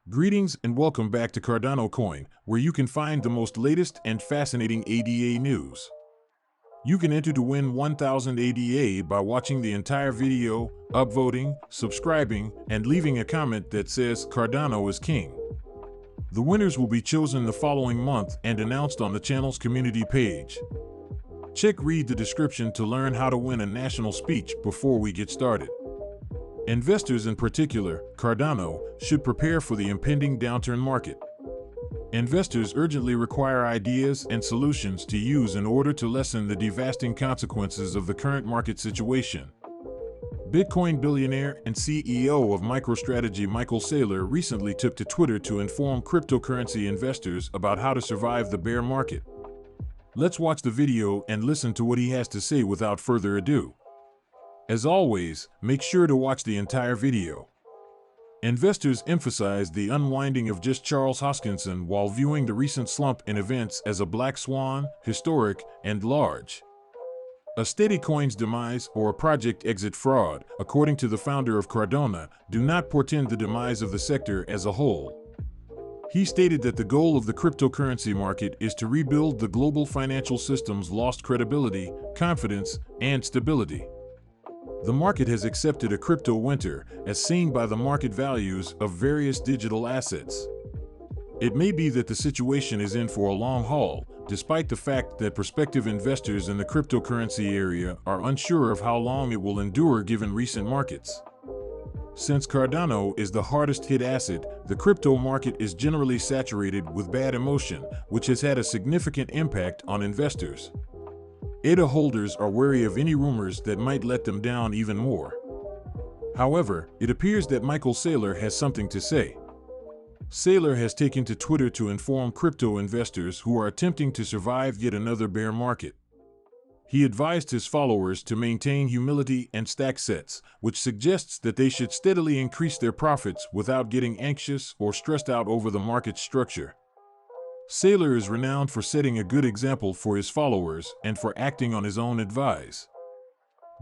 Greetings and welcome back to Cardano Coin, where you can find the most latest and fascinating ADA news. You can enter to win 1000 ADA by watching the entire video, upvoting, subscribing, and leaving a comment that says Cardano is king. The winners will be chosen the following month and announced on the channel's community page. Read the description to learn how to win a national speech before we get started. Investors, in particular, Cardano, should prepare for the impending downturn market. Investors urgently require ideas and solutions to use in order to lessen the devastating consequences of the current market situation. Bitcoin billionaire and CEO of MicroStrategy Michael Saylor recently took to Twitter to inform cryptocurrency investors about how to survive the bear market. Let's watch the video and listen to what he has to say without further ado. As always, make sure to watch the entire video. Investors emphasized the unwinding of just Charles Hoskinson while viewing the recent slump in events as a black swan, historic, and large. A steady coin's demise or a project exit fraud, according to the founder of Cardano, do not portend the demise of the sector as a whole. He stated that the goal of the cryptocurrency market is to rebuild the global financial system's lost credibility, confidence, and stability. The market has accepted a crypto winter, as seen by the market values of various digital assets. It may be that the situation is in for a long haul, despite the fact that prospective investors in the cryptocurrency area are unsure of how long it will endure given recent markets. Since Cardano is the hardest hit asset, the crypto market is generally saturated with bad emotion, which has had a significant impact on investors. ADA holders are wary of any rumors that might let them down even more. However, it appears that Michael Saylor has something to say. Saylor has taken to Twitter to inform crypto investors who are attempting to survive yet another bear market. He advised his followers to maintain humility and stack sets, which suggests that they should steadily increase their profits without getting anxious or stressed out over the market's structure. Saylor is renowned for setting a good example for his followers and for acting on his own advice.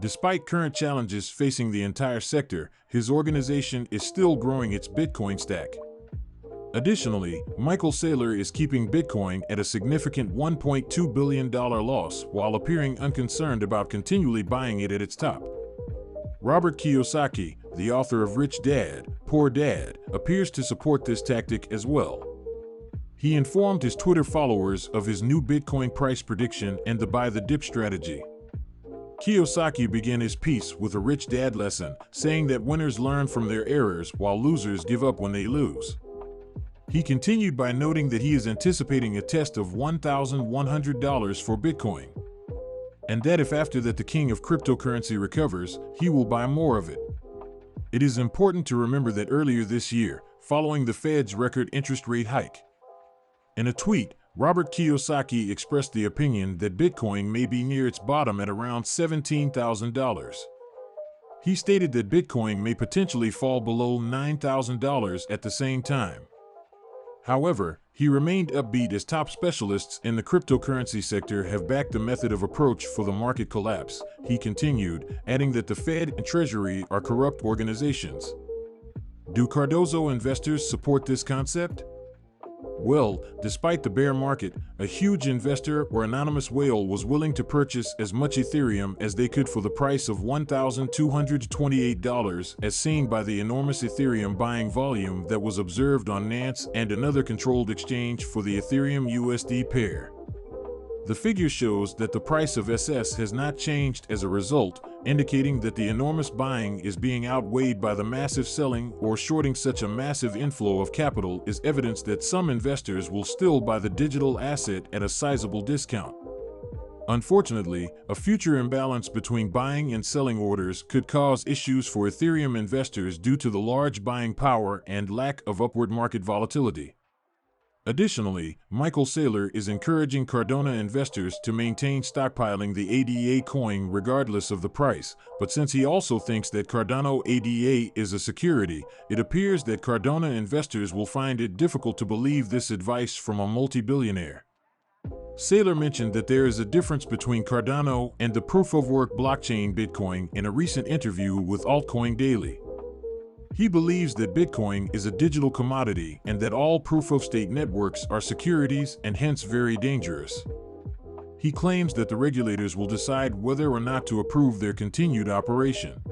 Despite current challenges facing the entire sector, his organization is still growing its Bitcoin stack. Additionally, Michael Saylor is keeping Bitcoin at a significant $1.2 billion loss while appearing unconcerned about continually buying it at its top. Robert Kiyosaki, the author of Rich Dad, Poor Dad, appears to support this tactic as well. He informed his Twitter followers of his new Bitcoin price prediction and the buy the dip strategy. Kiyosaki began his piece with a Rich Dad lesson, saying that winners learn from their errors while losers give up when they lose. He continued by noting that he is anticipating a test of $1,100 for Bitcoin, and that if after that the king of cryptocurrency recovers, he will buy more of it. It is important to remember that earlier this year, following the Fed's record interest rate hike, in a tweet, Robert Kiyosaki expressed the opinion that Bitcoin may be near its bottom at around $17,000. He stated that Bitcoin may potentially fall below $9,000 at the same time. However, he remained upbeat as top specialists in the cryptocurrency sector have backed the method of approach for the market collapse. He continued, adding that the Fed and Treasury are corrupt organizations. Do Cardano investors support this concept? Well, despite the bear market, a huge investor or anonymous whale was willing to purchase as much Ethereum as they could for the price of $1,228, as seen by the enormous Ethereum buying volume that was observed on Nance and another controlled exchange for the Ethereum USD pair. The figure shows that the price of SS has not changed as a result, indicating that the enormous buying is being outweighed by the massive selling or shorting. Such a massive inflow of capital is evidence that some investors will still buy the digital asset at a sizable discount. Unfortunately, a future imbalance between buying and selling orders could cause issues for Ethereum investors due to the large buying power and lack of upward market volatility. Additionally, Michael Saylor is encouraging Cardano investors to maintain stockpiling the ADA coin regardless of the price, but since he also thinks that Cardano ADA is a security, it appears that Cardano investors will find it difficult to believe this advice from a multi-billionaire. Saylor mentioned that there is a difference between Cardano and the proof-of-work blockchain Bitcoin in a recent interview with Altcoin Daily. He believes that Bitcoin is a digital commodity and that all proof-of-stake networks are securities and hence very dangerous. He claims that the regulators will decide whether or not to approve their continued operation.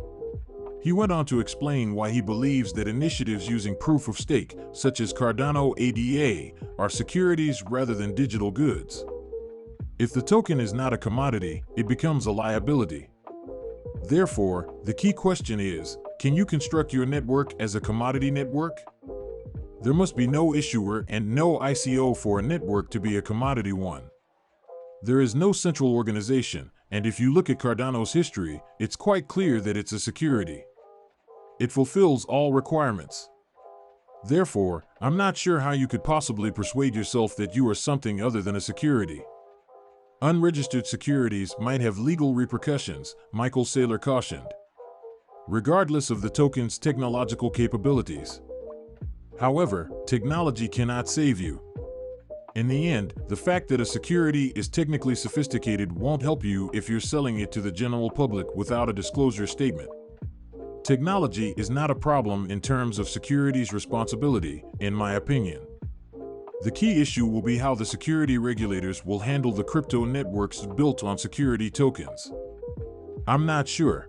He went on to explain why he believes that initiatives using proof-of-stake, such as Cardano ADA, are securities rather than digital goods. If the token is not a commodity, it becomes a liability. Therefore, the key question is, can you construct your network as a commodity network? There must be no issuer and no ICO for a network to be a commodity one. There is no central organization, and if you look at Cardano's history, it's quite clear that it's a security. It fulfills all requirements. Therefore, I'm not sure how you could possibly persuade yourself that you are something other than a security. Unregistered securities might have legal repercussions, Michael Saylor cautioned, regardless of the token's technological capabilities. However, technology cannot save you. In the end, the fact that a security is technically sophisticated won't help you if you're selling it to the general public without a disclosure statement. Technology is not a problem in terms of securities responsibility, in my opinion. The key issue will be how the security regulators will handle the crypto networks built on security tokens. I'm not sure.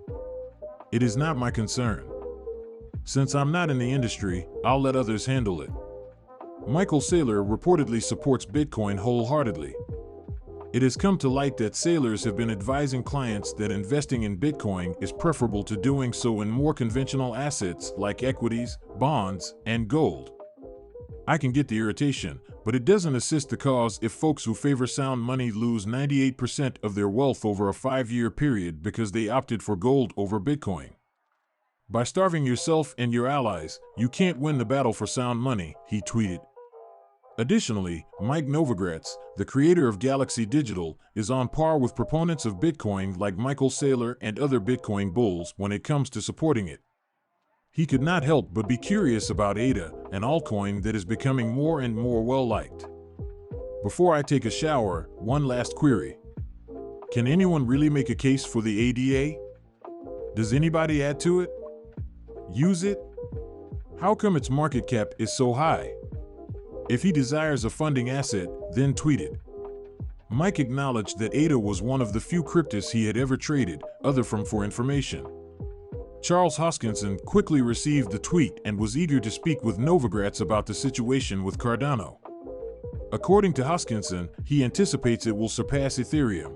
It is not my concern. Since I'm not in the industry, I'll let others handle it. Michael Saylor reportedly supports Bitcoin wholeheartedly. It has come to light that Saylors have been advising clients that investing in Bitcoin is preferable to doing so in more conventional assets like equities, bonds, and gold. I can get the irritation, but it doesn't assist the cause if folks who favor sound money lose 98% of their wealth over a 5-year period because they opted for gold over Bitcoin. By starving yourself and your allies, you can't win the battle for sound money, he tweeted. Additionally, Mike Novogratz, the creator of Galaxy Digital, is on par with proponents of Bitcoin like Michael Saylor and other Bitcoin bulls when it comes to supporting it. He could not help but be curious about ADA, an altcoin that is becoming more and more well-liked. Before I take a shower, one last query. Can anyone really make a case for the ADA? Does anybody add to it? Use it? How come its market cap is so high? If he desires a funding asset, then tweet it. Mike acknowledged that ADA was one of the few cryptos he had ever traded, other from for information. Charles Hoskinson quickly received the tweet and was eager to speak with Novogratz about the situation with Cardano. According to Hoskinson, he anticipates it will surpass Ethereum.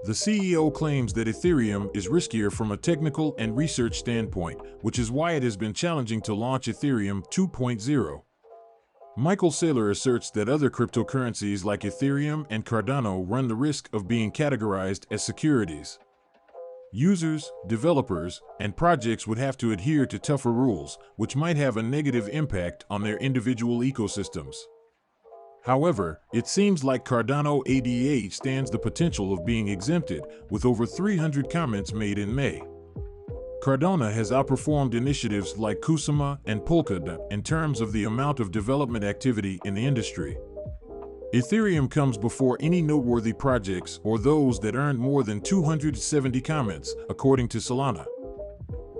The CEO claims that Ethereum is riskier from a technical and research standpoint, which is why it has been challenging to launch Ethereum 2.0. Michael Saylor asserts that other cryptocurrencies like Ethereum and Cardano run the risk of being categorized as securities. Users, developers, and projects would have to adhere to tougher rules, which might have a negative impact on their individual ecosystems. However, it seems like Cardano ADA stands the potential of being exempted, with over 300 comments made in May. Cardano has outperformed initiatives like Kusama and Polkadot in terms of the amount of development activity in the industry. Ethereum comes before any noteworthy projects or those that earned more than 270 comments, according to Solana.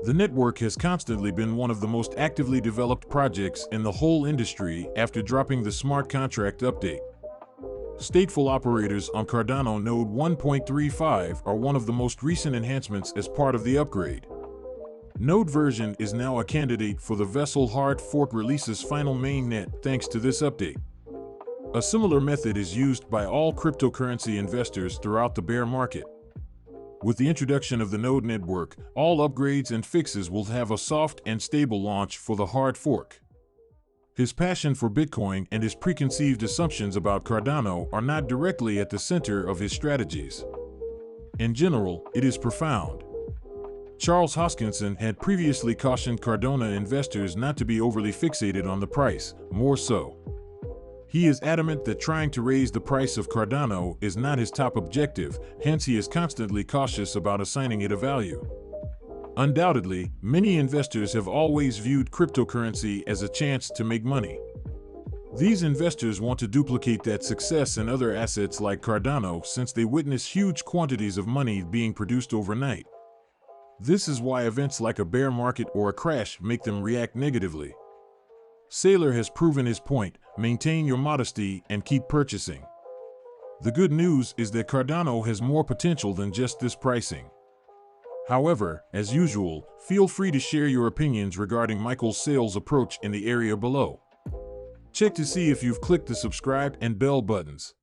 The network has constantly been one of the most actively developed projects in the whole industry after dropping the smart contract update. Stateful operators on Cardano Node 1.35 are one of the most recent enhancements as part of the upgrade. Node version is now a candidate for the Vessel hard fork release's final mainnet thanks to this update. A similar method is used by all cryptocurrency investors throughout the bear market. With the introduction of the Node network, all upgrades and fixes will have a soft and stable launch for the hard fork. His passion for Bitcoin and his preconceived assumptions about Cardano are not directly at the center of his strategies. In general, it is profound. Charles Hoskinson had previously cautioned Cardano investors not to be overly fixated on the price, more so. He is adamant that trying to raise the price of Cardano is not his top objective, hence he is constantly cautious about assigning it a value. Undoubtedly, many investors have always viewed cryptocurrency as a chance to make money. These investors want to duplicate that success in other assets like Cardano since they witness huge quantities of money being produced overnight. This is why events like a bear market or a crash make them react negatively. Saylor has proven his point: maintain your modesty and keep purchasing. The good news is that Cardano has more potential than just this pricing. However, as usual, feel free to share your opinions regarding Michael's sales approach in the area below. Check to see if you've clicked the subscribe and bell buttons.